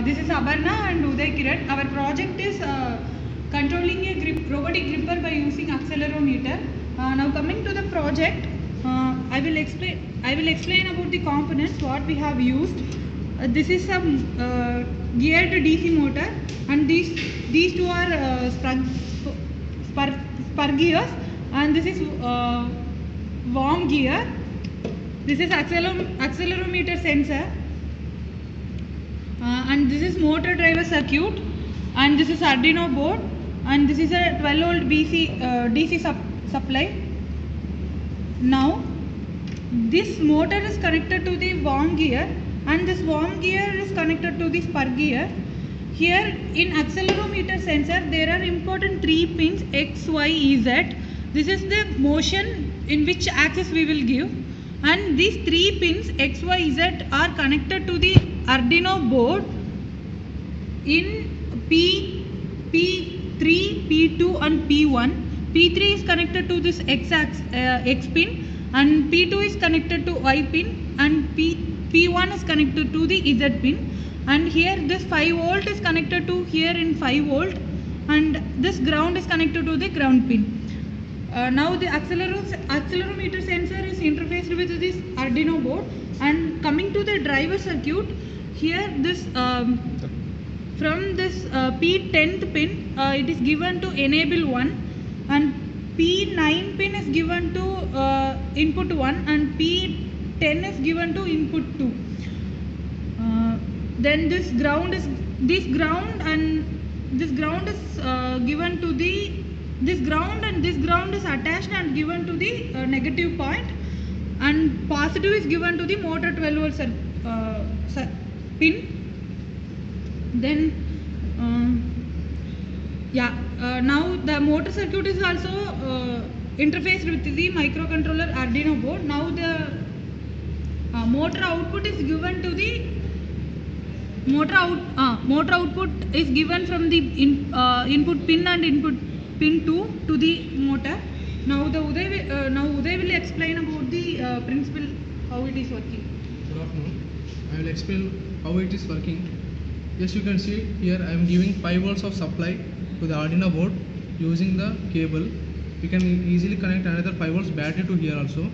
This is Abarna and Uday Kiran. Our project is controlling a robotic gripper by using accelerometer. Now coming to the project, I will explain about the components what we have used. This is some geared DC motor, and these two are spur gears, and this is worm gear. This is accelerometer sensor. And this is motor driver circuit, and this is Arduino board, and this is a 12 volt DC supply. Now this motor is connected to the worm gear, and this worm gear is connected to the spur gear. Here in accelerometer sensor there are important 3 pins X, Y, Z. This is the motion in which axis we will give, and these 3 pins X, Y, Z are connected to the Arduino board in P3, P2 and P1. P3 is connected to this X pin, and P2 is connected to Y pin, and P1 is connected to the Z pin. And here this 5 volt is connected to here in 5 volt, and this ground is connected to the ground pin. Now the accelerometer sensor is interfaced with this Arduino board. And coming to the driver circuit, here this from this P10th pin it is given to enable 1, and P9 pin is given to input 1, and P10 is given to input 2. Then this ground is given to this ground is attached and given to the negative point, and positive is given to the motor 12 volt pin. Then now the motor circuit is also interfaced with the microcontroller Arduino board. Now the motor output is given to the motor output is given from the input pin and input pin 2 to the motor. Now Uday will explain about the principle, how it is working. Good afternoon. I will explain how it is working. Yes, you can see here I am giving 5 volts of supply to the Arduino board using the cable. We can easily connect another 5 volts battery to here also.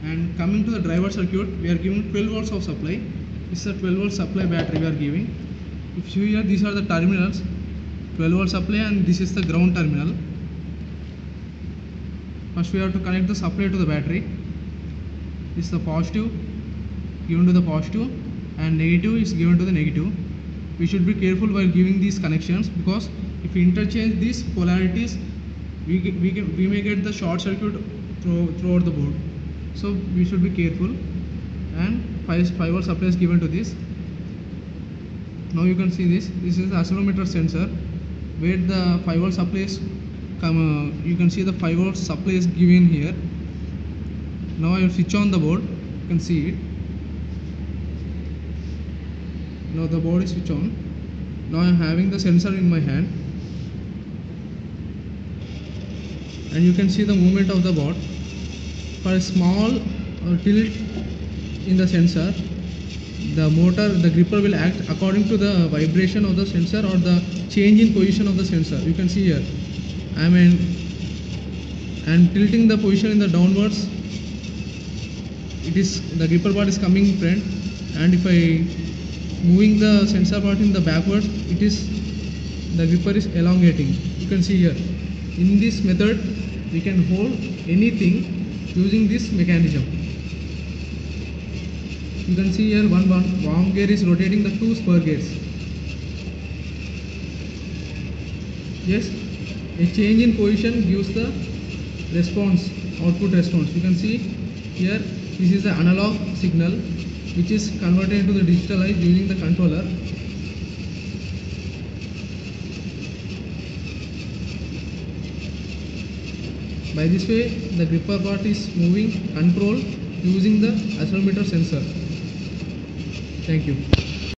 And coming to the driver circuit, we are giving 12 volts of supply. This is a 12 volt supply battery we are giving. If you hear, these are the terminals, 12 volt supply, and this is the ground terminal. First we have to connect the supply to the battery. This is the positive given to the positive, and negative is given to the negative. We should be careful while giving these connections, because if we interchange these polarities, we may get the short circuit throughout the board. So we should be careful. And 5 volt supply is given to this. Now you can see this is the accelerometer sensor, where the 5 volt supply is you can see the 5 volt supply is given here. Now I will switch on the board. You can see it. Now the board is switched on. Now I am having the sensor in my hand, and you can see the movement of the board. For a small tilt in the sensor, the gripper will act according to the vibration of the sensor or the change in position of the sensor. You can see here I am tilting the position in the downwards. The gripper part is coming in front, and if I moving the sensor part in the backwards, the gripper is elongating. You can see here. In this method we can hold anything using this mechanism. You can see here one worm gear is rotating the 2 spur gears. Yes, a change in position gives the output response. You can see here, this is the analog signal which is converted into the digitalized using the controller. By this way, the gripper part is moving controlled using the accelerometer sensor. Thank you.